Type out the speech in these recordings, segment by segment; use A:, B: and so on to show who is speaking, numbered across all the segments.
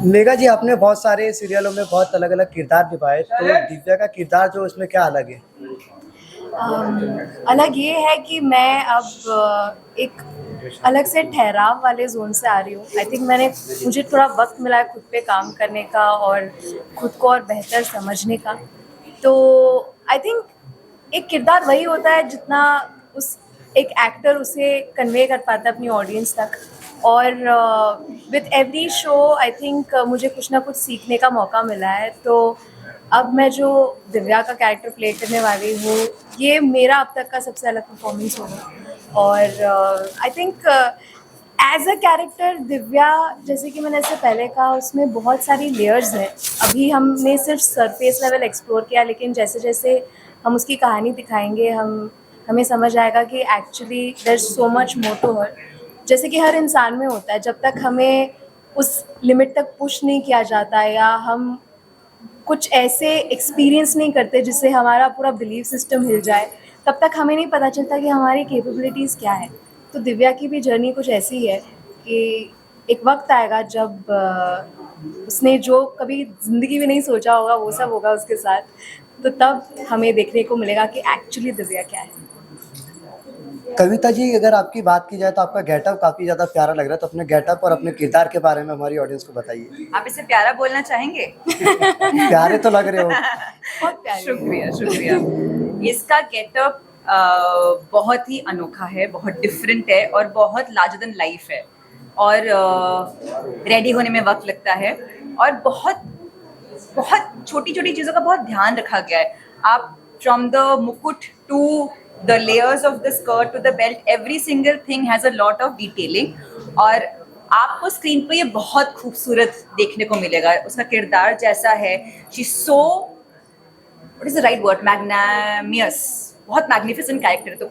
A: मेघा जी, आपने बहुत सारे सीरियलों में बहुत अलग-अलग किरदार निभाए, तो दिव्या का किरदार जो उसमें क्या अलग है?
B: अलग ये है कि मैं अब एक अलग से ठहराव वाले ज़ोन से आ रही हूँ। आई थिंक मुझे थोड़ा वक़्त मिला है खुद पे काम करने का और खुद को और बेहतर समझने का। तो आई थिंक एक किरदार वही होता है जितना उस एक एक्टर उसे कन्वे कर पाता है अपनी ऑडियंस तक। और with every show I think मुझे कुछ ना कुछ सीखने का मौका मिला है। तो अब मैं जो दिव्या का कैरेक्टर प्ले करने वाली हूँ, ये मेरा अब तक का सबसे अलग परफॉर्मेंस होगा। और I think as a character Divya, जैसे कि मैंने इससे पहले कहा, उसमें बहुत सारी लेयर्स हैं। अभी हमने सिर्फ सरफेस लेवल एक्सप्लोर किया, लेकिन जैसे जैसे हम उसकी कहानी दिखाएंगे हमें समझ आएगा कि actually there is so much more to her. जैसे कि हर इंसान में होता है, जब तक हमें उस लिमिट तक पुश नहीं किया जाता या हम कुछ ऐसे एक्सपीरियंस नहीं करते जिससे हमारा पूरा बिलीफ सिस्टम हिल जाए, तब तक हमें नहीं पता चलता कि हमारी कैपेबिलिटीज़ क्या है। तो दिव्या की भी जर्नी कुछ ऐसी ही है कि एक वक्त आएगा जब उसने जो कभी ज़िंदगी में नहीं सोचा होगा वो सब होगा उसके साथ। तो तब हमें देखने को मिलेगा कि एक्चुअली दिव्या क्या है।
A: कविता जी, अगर आपकी बात की जाए तो आपका गेटअप काफ़ी ज़्यादा प्यारा लग रहा है, तो अपने गेटअप और अपने किरदार के बारे में हमारी ऑडियंस को बताइए।
C: आप इसे प्यारा बोलना चाहेंगे?
A: प्यारे तो लग रहे हो।
B: बहुत प्यारी है।
C: शुक्रिया शुक्रिया। इसका गेटअप बहुत ही अनोखा है, बहुत डिफरेंट है और बहुत लार्जर देन लाइफ है। और रेडी होने में वक्त लगता है और बहुत बहुत छोटी छोटी चीज़ों का बहुत ध्यान रखा गया है। आप फ्रॉम द मुकुट to the layers of the skirt to the belt, every single thing has a lot of detailing. और आपको स्क्रीन पे ये बहुत खूबसूरत देखने को मिलेगा। उसका किरदार जैसा है, she so, what is the right word, magnanimous, बहुत मैग्निफिसेंट कैरेक्टर है। तो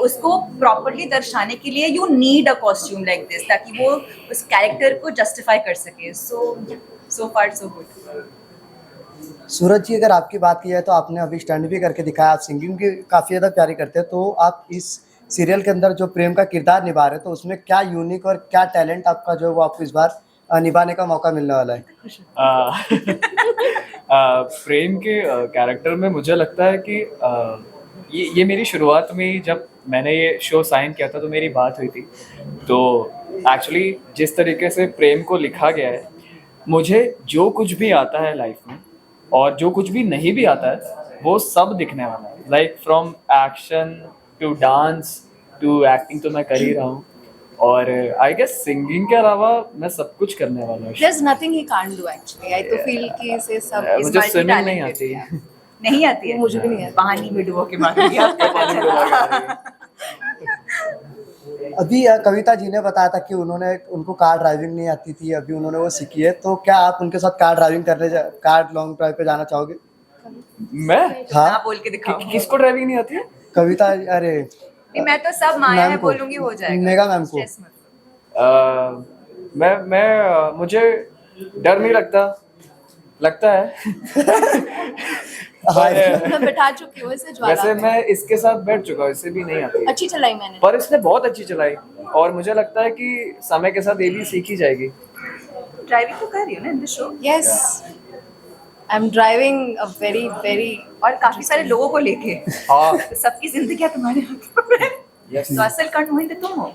C: उसको प्रॉपरली दर्शाने के लिए you need a costume like this, ताकि वो उस कैरेक्टर को जस्टिफाई कर सके। सो फार सो गुड।
A: सूरज जी, अगर आपकी बात की जाए तो आपने अभी स्टंट भी करके दिखाया, आप सिंगिंग भी काफ़ी ज़्यादा प्यारी करते हैं, तो आप इस सीरियल के अंदर जो प्रेम का किरदार निभा रहे हैं, तो उसमें क्या यूनिक और क्या टैलेंट आपका जो है वो आपको इस बार निभाने का मौका मिलने वाला है?
D: प्रेम के कैरेक्टर में मुझे लगता है कि ये मेरी शुरुआत में ही, जब मैंने ये शो साइन किया था तो मेरी बात हुई थी। तो एक्चुअली जिस तरीके से प्रेम को लिखा गया है, मुझे जो कुछ भी आता है लाइफ में और जो कुछ भी नहीं भी आता है वो सब दिखने वाला है। Like from action to dance to acting तो मैं कर ही रहा हूँ, और आई गेस सिंगिंग के अलावा मैं सब कुछ करने वाला हूँ।
B: There's nothing he can't do actually. I तो feel कि इसे सब
C: इस
D: मुझे स्विमिंग नहीं
C: multi-talented
D: आती।
C: है। नहीं आती है?
B: मुझे भी नहीं आती।
C: पानी में डुबो के मारूंगी आपको पता चला।
A: अभी कविता जी ने बताया था कि उनको कार ड्राइविंग नहीं आती थी, अभी उन्होंने वो सीखी है, तो क्या आप उनके साथ कार लॉन्ग ड्राइव पे जाना चाहोगे?
D: मैं
A: हाँ,
C: हाँ, बोल के दिखाओ।
D: किसको ड्राइविंग नहीं आती है?
A: कविता, अरे
C: नहीं, मैं तो सब माया
A: मैम
C: है
A: को,
C: बोलूंगी, हो जाएगा।
A: मेगा मैम को।
C: Stress मत लो।
D: मुझे डर नहीं लगता है।
A: हाँ,
B: मैं बैठा चुकी हूँ इसे ज्वाला
D: वैसे
B: में।
D: मैं इसके साथ बैठ चुका हूँ, इससे भी नहीं आती है।
B: अच्छी चलाई मैंने।
D: पर इसने बहुत अच्छी चलाई और मुझे लगता है कि समय के साथ ये भी सीखी जाएगी।
C: ड्राइविंग तो कर रही हो ना in the show?
B: Yes, I'm driving a very very
C: और काफी सारे लोगों को लेके।
D: हाँ।
C: तो सबकी जिंदगी तुम्हारे हाथों में है।
D: Yes.
C: तो असल कंटेंट तो तुम हो।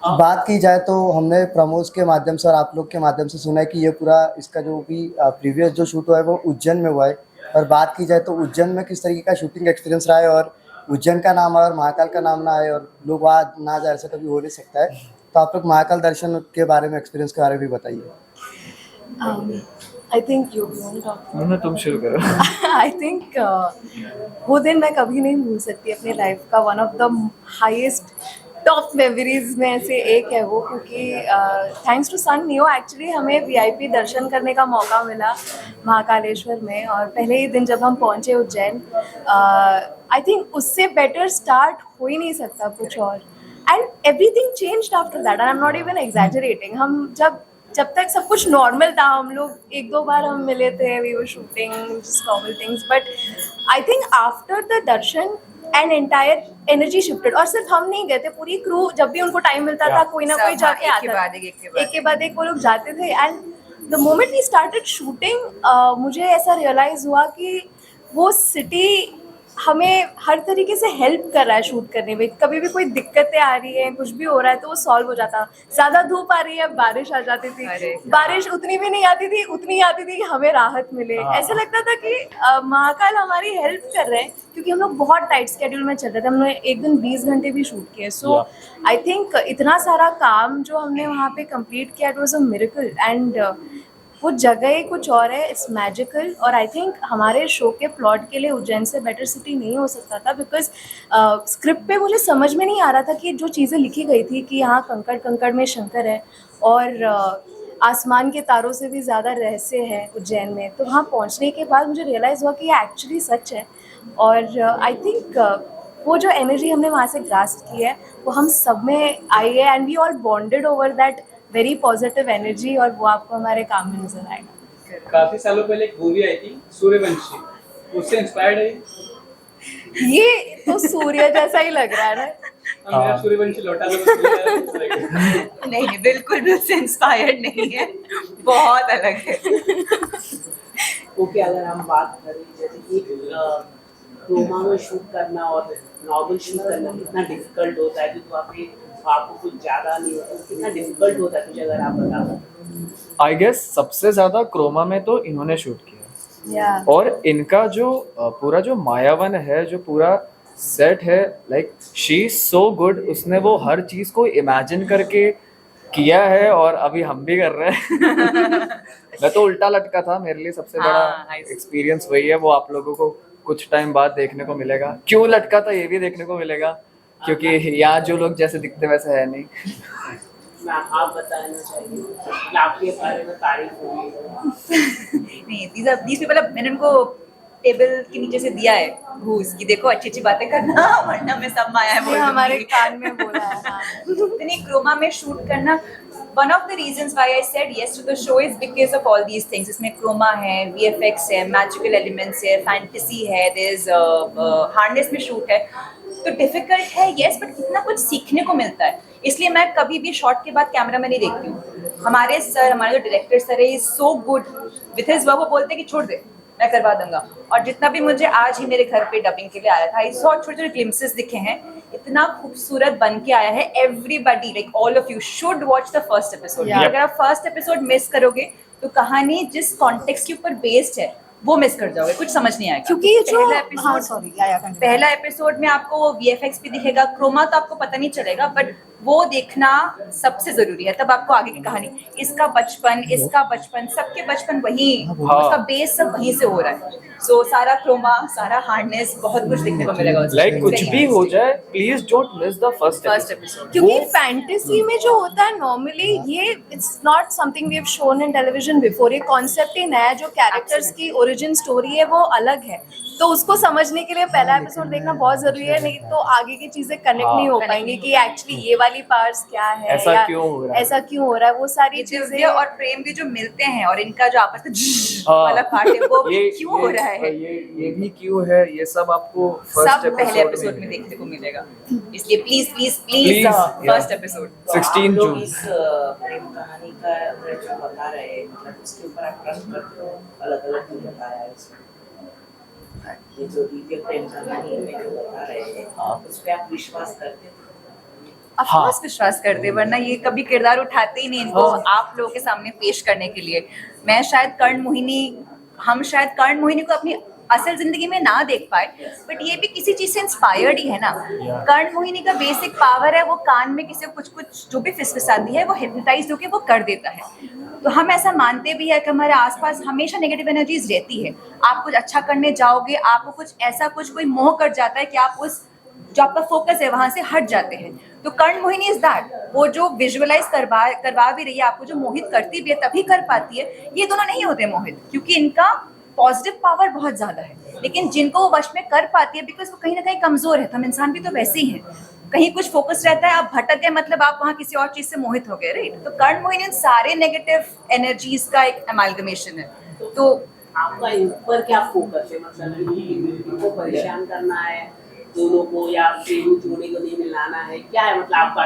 A: बात की जाए तो हमने प्रमोस के माध्यम से और आप लोग के माध्यम से सुना है कि ये पूरा इसका जो भी प्रीवियस जो शूट हुआ है वो उज्जैन में हुआ है। और बात की जाए तो उज्जैन में किस तरीके का शूटिंग एक्सपीरियंस रहा है, और उज्जैन का नाम और महाकाल का नाम ना आए और लोग वहाँ ना जाए, ऐसा कभी हो नहीं सकता है। तो आप लोग महाकाल दर्शन के बारे में, एक्सपीरियंस के बारे में भी बताइए।
B: I think you want to talk.
D: ना तुम शुरू करो।
B: I think वो दिन मैं कभी नहीं भूल सकती अपनी लाइफ का। One of the highest top memories में से एक है वो, क्योंकि thanks to Sun Neo actually हमें वीआईपी दर्शन करने का मौका मिला महाकालेश्वर में। और पहले ही दिन जब हम पहुंचे उज्जैन, आई थिंक उससे बेटर स्टार्ट हो ही नहीं सकता कुछ और। And everything changed after that, and I am not even exaggerating. हम जब जब तक सब कुछ नॉर्मल था, हम लोग एक दो बार हम मिले थे, we were shooting just normal things, but I think after the darshan and entire energy shifted. और सिर्फ हम नहीं गए थे, पूरी क्रू, जब भी उनको टाइम मिलता था कोई ना कोई
C: सब,
B: जाके
C: हाँ, एक के
B: आता
C: बाद
B: था।
C: एक
B: एक के बाद एक वो लोग जाते थे। And the moment we started shooting, मुझे ऐसा रियलाइज हुआ कि वो सिटी हमें हर तरीके से हेल्प कर रहा है शूट करने में। कभी भी कोई दिक्कतें आ रही है, कुछ भी हो रहा है, तो वो सॉल्व हो जाता। ज़्यादा धूप आ रही है, बारिश आ जाती थी,
C: अरे,
B: बारिश उतनी भी नहीं आती थी, उतनी आती थी कि हमें राहत मिले।
D: हाँ।
B: ऐसा लगता था कि महाकाल हमारी हेल्प कर रहे हैं, क्योंकि हम लोग बहुत टाइट स्केड्यूल में चल रहे थे। हमने एक दिन 20 घंटे भी शूट किए। सो आई थिंक इतना सारा काम जो हमने वहाँ पे कंप्लीट किया, it was a miracle. And वो जगह ही कुछ और है, इट्स मैजिकल। और आई थिंक हमारे शो के प्लॉट के लिए उज्जैन से बेटर सिटी नहीं हो सकता था, बिकॉज स्क्रिप्ट पे मुझे समझ में नहीं आ रहा था कि जो चीज़ें लिखी गई थी कि यहाँ कंकड़ कंकड़ में शंकर है और आसमान के तारों से भी ज़्यादा रहस्य है उज्जैन में, तो वहाँ पहुँचने के बाद मुझे रियलाइज़ हुआ कि ये एक्चुअली सच है। और आई थिंक वो जो एनर्जी हमने वहाँ से ग्रास्प की है, वो हम सब में आई है, and we all bonded over that very positive energy, और वो आपको हमारे काम में नजर आएगा।
E: काफी सालों पहले एक मूवी आई थी सूर्यवंशी, उससे इंस्पायर्ड है
B: ये तो सूर्य जैसा ही लग रहा है ना।
E: मेरा सूर्यवंशी लौटा दो बस मेरा
C: नहीं नहीं, बिल्कुल भी उससे इंस्पायर्ड नहीं है, बहुत अलग है।
F: ओके, अगर हम बात करें जैसे कि क्रोमा में शूट करना और नॉर्मल शूट करना कितना डिफिकल्ट होता है, तो वहाँ पे आपको कुछ ज़्यादा नहीं होता, कितना डिफिकल्ट होता है मुझे अगर आप बता सकते।
D: आई गेस सबसे ज्यादा क्रोमा में तो इन्होंने शूट किया,
B: या
D: और इनका जो पूरा जो मायावन है, जो पूरा सेट है, like she is so good. उसने वो हर चीज को इमेजिन करके किया है, और अभी हम भी कर रहे हैं। मैं तो उल्टा लटका था, मेरे लिए सबसे बड़ा
C: हाँ,
D: एक्सपीरियंस वही है। वो आप लोगों को कुछ टाइम बाद देखने को मिलेगा। क्यों लटका था ये भी देखने को मिलेगा, क्योंकि यहाँ जो लोग जैसे दिखते वैसे है नहीं।
F: मैम आप बताना चाहिए कि आपके बारे में तारीफ होगी।
C: नहीं, these people, मैंने उनको टेबल के नीचे से दिया है घूस कि देखो अच्छी अच्छी बातें करना, वरना मैं सब माया है
B: ये हमारे कान में बोला है। हाँ।
C: इतनी क्रोमा में शूट करना, one of the reasons why I said yes to the show is because of all these things. इसमें क्रोमा है, VFX है, मैजिकल एलिमेंट्स है, फैंटेसी है, there is हार्नेस में शूट है, तो डिफिकल्ट है यस, बट कितना कुछ सीखने को मिलता है। इसलिए मैं कभी भी शॉट के बाद कैमरा में नहीं देखती हूँ। हमारे सर, हमारे जो डायरेक्टर सर है, is so good with his work. वो बोलते हैं कि छोड़ दे, मैं करवा दूंगा। और जितना भी मुझे आज ही मेरे घर पे डबिंग के लिए आया था, इस छोटे छोटे ग्लिम्सेस दिखे हैं, इतना खूबसूरत बन के आया है। Everybody, like all of you should watch the first episode.
B: Yeah.
C: अगर आप फर्स्ट एपिसोड मिस करोगे तो कहानी जिस कॉन्टेक्स्ट के ऊपर बेस्ड है वो मिस कर जाओगे, कुछ समझ नहीं आएगा।
B: क्योंकि ये जो
C: पहला
B: हाँ
C: एपिसोड
B: सॉरी
C: पहला एपिसोड में आपको VFX भी दिखेगा, क्रोमा तो आपको पता नहीं चलेगा, बट वो देखना सबसे जरूरी है, तब आपको आगे की कहानी, इसका बचपन, सबके बचपन वहीं, उसका बेस सब वहीं से हो रहा है। सो सारा क्रोमा, सारा हार्डनेस, बहुत कुछ देखने को मिलेगा उसमें।
D: लाइक कुछ भी हो जाए, please don't miss the first
C: episode.
B: क्योंकि फैंटेसी में जो होता है नॉर्मली, ये it's not something we have shown in television before. ये कॉन्सेप्ट ही नया, जो कैरेक्टर्स की ओरिजिन स्टोरी है वो अलग है, तो उसको समझने के लिए पहला एपिसोड देखना बहुत जरूरी है, नहीं तो आगे की चीजें कनेक्ट नहीं हो पाएंगी कि एक्चुअली ये वाली पार्ट्स क्या है,
D: ऐसा
B: या
D: क्यों हो रहा है।
B: ऐसा क्यों हो रहा है, वो सारी
C: दिव्य
B: चीजें।
C: और प्रेम भी जो मिलते हैं, और इनका जो आपस में वाला पार्ट है, वो क्यों हो रहा है,
D: ये भी क्यों है, ये सब आपको
C: सब पहले एपिसोड में देखने को मिलेगा। इसलिए please please please first episode.
F: तो आप
D: 16
F: लोग
D: जून।
F: इस प्रेम कहानी का जो बता रहे हैं, मतलब इसके ऊपर आप ट्रस्ट करते हो? अलग अलग जो बताया है इसमें, ये जो दिव्य प्रेम कहानी में जो बता रहे हैं, उस पर आप विश्वास करते हो?
C: ऑफकोर्स विश्वास करते, वरना ये कभी किरदार उठाते ही नहीं इनको आप लोगों के सामने पेश करने के लिए। मैं शायद कर्ण मोहिनी, हम शायद कर्ण मोहिनी को अपनी असल जिंदगी में ना देख पाए, बट ये भी किसी चीज से इंस्पायर्ड ही है ना। कर्ण मोहिनी का बेसिक पावर है, वो कान में किसी को कुछ कुछ जो भी फिसफिसाती है, वो हिप्नोटाइज होकर वो कर देता है। तो हम ऐसा मानते भी है कि हमारे आसपास हमेशा नेगेटिव एनर्जीज रहती है। आप कुछ अच्छा करने जाओगे, आपको कुछ ऐसा कुछ कोई मोह कर जाता है कि आप उस जो आपका फोकस है वहां से हट जाते हैं। तो कर्ण मोहिनी इज दैट, वो जो विजुअलाइज करवा भी रही है आपको, जो मोहित करती भी है तभी कर पाती है। ये दोनों नहीं होते मोहित, क्योंकि इनका पॉजिटिव पावर बहुत ज्यादा है, लेकिन जिनको वो वश में कर पाती है बिकॉज वो कहीं ना कहीं कमजोर है। हम इंसान भी तो वैसे ही हैं, कहीं कुछ फोकस रहता है, आप भटक गए मतलब आप वहाँ किसी और चीज से मोहित हो गए, राइट? तो कर्ण मोहिनी इन सारे नेगेटिव एनर्जीज का एक एमालगमेशन है। तो
F: आपका इन पर क्या फोकस है, मतलब कि को परेशान करना है दोनों को, या प्रेम जोड़े को नहीं मिलाना है, क्या है मतलब आपका?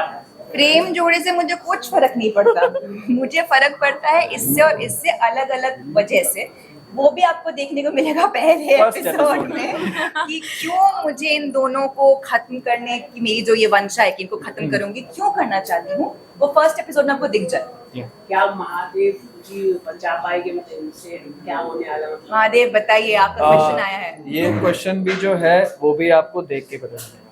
C: प्रेम जोड़े से मुझे कुछ फर्क नहीं पड़ता। मुझे फर्क पड़ता है इससे और इससे अलग अलग वजह से। वो भी आपको देखने को मिलेगा पहले
D: First
C: एपिसोड
D: episode
C: में कि क्यों मुझे इन दोनों को खत्म करने की, मेरी जो ये वंशा है कि इनको खत्म करूंगी, क्यों करना चाहती हूँ, वो फर्स्ट एपिसोड में आपको दिख जाए।
F: क्या महादेव जी बचा पाएंगे, मतलब इनसे क्या होने वाला, मतलब
C: महादेव बताइए, आपका क्वेश्चन आया है।
D: ये क्वेश्चन भी जो है वो भी आपको देख के पता चलेगा,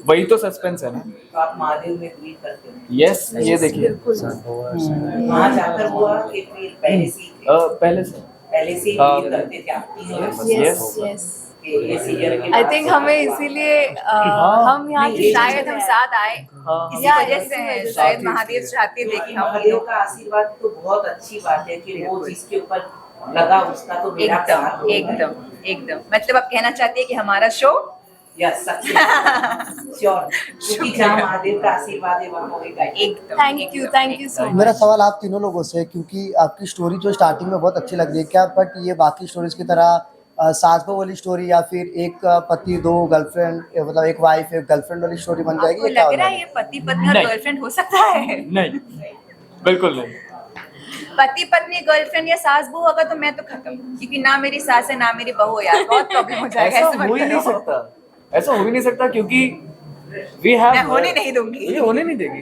D: वही तो सस्पेंस है ना।
F: तो आप महादेव में बिलीव करते हैं?
D: यस, ये देखिए
F: वहाँ जाकर हुआ कि फिर पहले से ही
D: हाँ।
F: बिलीव करते थे आप?
B: यस यस
F: कि ये सीरियल के
B: आई
F: बाद
B: थिंक
F: से-
B: हमें इसीलिए हम यहाँ
F: नहीं,
B: की
C: शायद हम साथ आए इसी
B: या,
C: वजह से
B: इसी
C: हैं।
B: वजह से।
C: शायद महादेव चाहते थे कि हम
F: महादेव का आशीर्वाद तो बहुत अच्छी बात है कि वो जिसके ऊपर लगा उसका तो मेरा साथ
C: एकदम एकदम एकदम, मतलब आप कहना चाहते हैं कि हमारा शो
F: यस सक्सेस श्योर, क्योंकि जहाँ महादेव का आशीर्वाद है वहाँ होएगा
C: एकदम।
B: थैंक यू सो
A: मेरा
B: मच।
A: सवाल आप तीनों लोगों से है, क्योंकि आपकी स्टोरी जो स्टार्टिंग में बहुत अच्छी लग रही है क्या, बट ये बाकी स्टोरीज की तरह सास बहू वाली स्टोरी या फिर एक पति दो गर्लफ्रेंड, मतलब एक वाइफ एक गर्लफ्रेंड वाली स्टोरी बन जाएगी,
C: आपको
A: ये क्या
C: लग
A: होने
C: रहा
A: वाला
C: है
A: है?
C: ये पति पत्नी और
D: नहीं।
C: गर्लफ्रेंड हो सकता है?
D: नहीं, बिल्कुल नहीं।
C: पति पत्नी गर्लफ्रेंड या सास बहू होगा तो मैं तो खत्म, क्योंकि ना मेरी सास है ना मेरी बहू है यार, बहुत प्रॉब्लम हो जाएगा।
D: ऐसा
C: ऐसे मत
D: हो ही नहीं
C: करो।
D: सकता, ऐसा हो ही नहीं सकता, क्योंकि वी हैव,
C: मैं होने नहीं दूंगी।
D: ये होने नहीं देगी।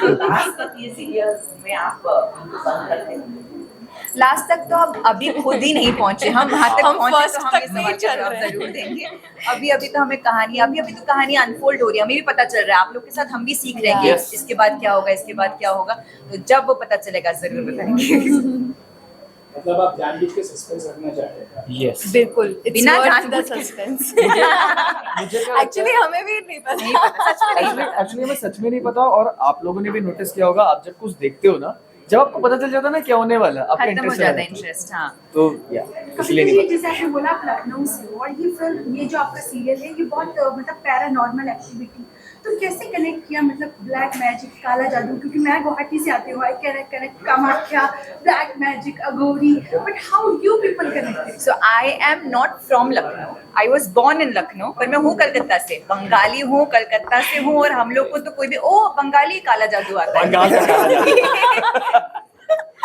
F: लास्ट तक ये सीरियल में आप उनको बंद करते हैं?
C: लास्ट तक तो अब अभी खुद ही नहीं पहुंचे हम, वहां तक
B: हम
C: पहुंचे
B: first
C: तो हम
B: तक
C: इस
B: नहीं
C: सवाल का
B: चल
C: जवाब
B: रहे हैं।
C: जरूर देंगे। अभी तो हमें कहानी अभी तो कहानी अनफोल्ड हो रही है, हमें भी पता चल रहा है, आप लोग के साथ हम भी सीख रहे हैं कि
D: Yes.
C: इसके बाद क्या होगा, इसके बाद क्या होगा। तो जब वो पता चलेगा जरूर बताएंगे।
E: मतलब आप जानबूझ के सस्पेंस रखना चाहते हैं?
D: यस,
B: बिल्कुल
C: बिना
B: द
C: जानबूझ के।
B: सस्पेंस।
D: मुझे क्या
B: एक्चुअली हमें भी नहीं पता।
C: नहीं पता, सच में नहीं पता।
D: एक्चुअली हमें सच में नहीं पता, और आप लोगों ने भी नोटिस किया होगा, आप जब कुछ देखते हो ना, जब आपको पता चल जाता है ना क्या होने वाला है, आपका
C: खत्म हो
D: इंटरेस्ट
C: जाता है इंटरेस्ट। हाँ,
D: तो या
G: कभी
D: इसलिए
G: कभी
D: नहीं
G: जैसे आपने बोला आप लखनऊ से हो, और ये फिल्म, ये जो आपका सीरियल है, ये बहुत मतलब पैरानॉर्मल एक्टिविटी, तो कैसे कनेक्ट किया, मतलब ब्लैक मैजिक, काला जादू? क्योंकि मैं गुवाहाटी से आती हूँ, I connect Kamakhya, black magic, Aghori, but how you people connected?
C: So I am not from Lucknow, I was born in Lucknow, पर मैं हूँ कलकत्ता से, बंगाली हूँ, कलकत्ता से हूँ, और हम लोग को तो कोई भी ओ बंगाली काला जादू आता है।
D: बंगाल का काला जादू।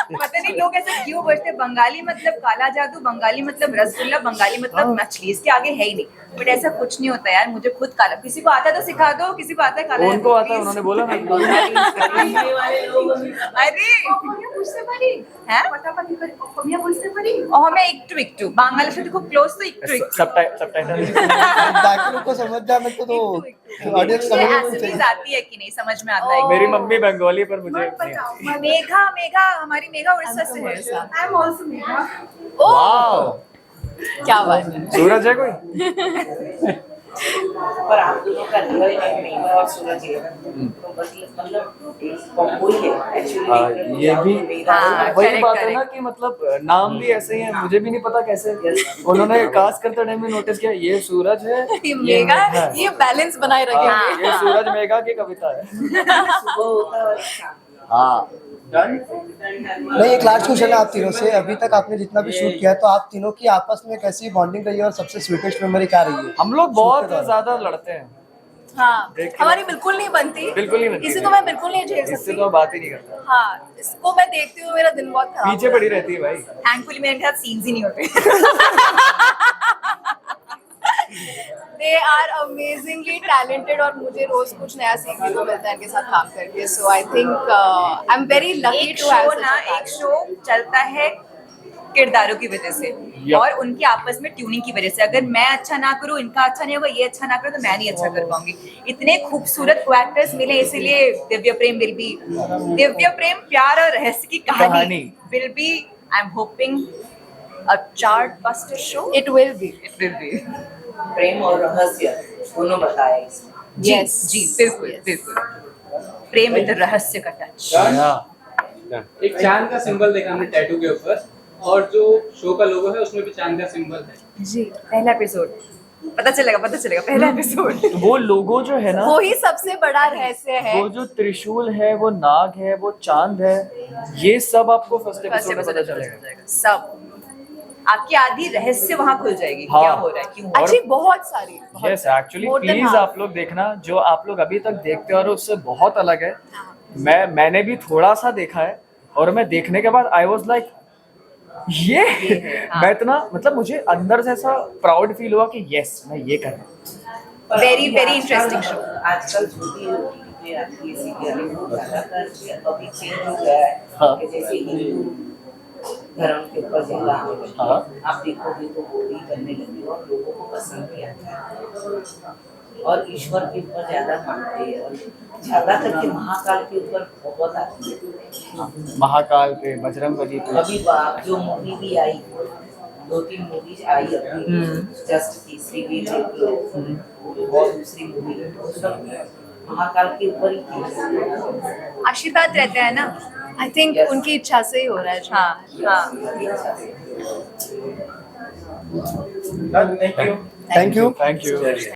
C: पता नहीं लोग ऐसे क्यों बोलते हैं, बंगाली मतलब काला जादू, बंगाली मतलब रसगुल्ला, बंगाली मतलब मछली, इसके आगे है ही नहीं। बट ऐसा कुछ नहीं होता यार, मुझे खुद काला, किसी को आता है तो सिखा दो, किसी को आता है काला
D: उनको
C: जादू,
D: आता है,
C: please।
D: उन्होंने बोला ना।
F: बोलने वाले लोग
C: अरे
G: অসমীয়া বুঝতে পারি,
C: হ্যাঁ,
G: ফাটাফাটি করে অসমীয়া বুঝতে পারি।
C: और मैं একটু বাংলার সাথে খুব ক্লোজ, তো একটু
D: सबटाइटल
A: बाकी लोग को समझ जाए मेरे को तो ऑडियंस
C: मुझे
A: समझ
C: एसएमएस आती है कि नहीं समझ में आता है।
D: मेरी मम्मी बंगाली, पर मुझे
G: मत
D: नहीं
G: बताओ,
D: आती।
G: मत
C: मेघा मेघा हमारी मेघा उड़ीसा से है।
G: I am also Megha.
D: Wow,
B: क्या बात है।
D: सूरज है कोई?
F: पर आप दोनों का रियल नेम मेघा और सूरज है, तो मतलब कॉम्बो ही है एक्चुअली।
D: ये भी
C: हाँ,
D: वही
C: correct,
D: बात है ना
C: correct।
D: कि मतलब नाम भी ऐसे ही है, मुझे भी नहीं पता कैसे उन्होंने कास्ट करते टाइम में नोटिस किया, ये सूरज है,
B: ये मेगा,
D: मेघा है।
B: ये बैलेंस बनाए
D: हाँ,
B: रखेंगे।
D: ये सूरज मेघा की कविता है।
F: सुबह होता है और शाम।
D: हाँ,
A: नहीं, एक लास्ट क्वेश्चन है आप तीनों से, अभी तक आपने जितना भी शूट किया है तो आप तीनों की आपस में कैसी बॉन्डिंग रही है और सबसे स्वीटेस्ट मेमोरी क्या रही है?
D: हम लोग बहुत ज्यादा लड़ते हैं,
B: हाँ,
D: देख के
B: हमारी बिल्कुल नहीं बनती।
D: बिल्कुल नहीं बनती।
B: इसी को मैं बिल्कुल नहीं झेल
D: इससे
B: सकती।
D: तो बात ही नहीं करता,
B: हाँ, इसको मैं देखती हूँ, मेरा दिन बहुत खराब
D: पीछे
B: हो
D: पड़ी रहती है भाई।
C: थैंकफुली मेरे साथ सीन्स ही नहीं होते।
B: दे आर अमेजिंगली टैलेंटेड, और मुझे रोज कुछ नया सीखने को मिलता है इनके साथ काम करके। So I think I am very lucky
C: एक
B: टू हैव
C: शो ना, एक शो चलता है किरदारों की वजह से
D: Yup.
C: और उनकी आपस में ट्यूनिंग की वजह से। अगर मैं अच्छा ना करूँ, इनका अच्छा नहीं होगा, ये अच्छा ना करे तो मैं नहीं अच्छा कर पाऊंगी। इतने खूबसूरत को एक्टर्स मिले, इसीलिए दिव्य प्रेम विल बी, दिव्य प्रेम प्यार और रहस्य की कहानी will be, I am hoping a chart buster show.
B: It will be.
C: It will be.
F: प्रेम और रहस्य दोनों बताए इसमें।
B: Yes.
C: जी बिल्कुल
B: Yes.
C: बिल्कुल, प्रेम विद रहस्य का टच।
E: एक चांद का सिंबल देखा हमने टैटू के ऊपर, और जो शो का लोगो है उसमें भी चांद का सिंबल है।
C: जी, पहला एपिसोड पता चलेगा पहला एपिसोड।
D: तो वो लोगो जो है ना,
B: वो ही सबसे बड़ा रहस्य है।
D: वो जो त्रिशूल है, वो नाग है, वो चांद है, ये सब आपको फर्स्ट
C: फर्स्ट
D: एपिसोड में
C: एपिसोड
D: पता चलेगा।
C: सब आपकी आधी रहस्य वहां खुल जाएगी,
D: हाँ।
C: क्या हो रहा है, क्यों हो रहा है।
B: अच्छी बहुत सारी
D: yes actually
B: More than
D: please
B: half.
D: आप लोग देखना, जो आप लोग अभी तक देखते हो उससे बहुत अलग है। मैंने भी थोड़ा सा देखा है, और मैं देखने के बाद आई वाज लाइक ये
C: हाँ।
D: मैं इतना मतलब मुझे अंदर से ऐसा प्राउड फील हुआ कि यस मैं ये कर रहा हूँ।
C: Very, very interesting show.
F: आजकल जो भी OTT पे आती है सीरियल वो ज्यादातर अभी चेंज हो गया है
D: हाँ।
F: कि जैसे हिंदू धर्म के ऊपर ज्यादा आने लगी।
D: हाँ।
F: आप देखोगे तो वो भी करने लगी और लोगों को पसंद भी आता है और ईश्वर के ऊपर ज्यादा मानते हैं और ज्यादा करके महाकाल के ऊपर बहुत आती है।
D: महाकाल पे, बजरंगबली पे,
F: अभी जो मूवी भी आई 2-3 मूवीज आई अभी जस्ट तीसरी भी देख लो और दूसरी मूवी महाकाल के ऊपर ही थी।
C: आशीर्वाद रहता है ना।
B: I think
F: Yes.
B: उनकी इच्छा से ही हो रहा है।
C: हाँ हाँ।
E: Thank you.
A: Thank you.
D: Thank you.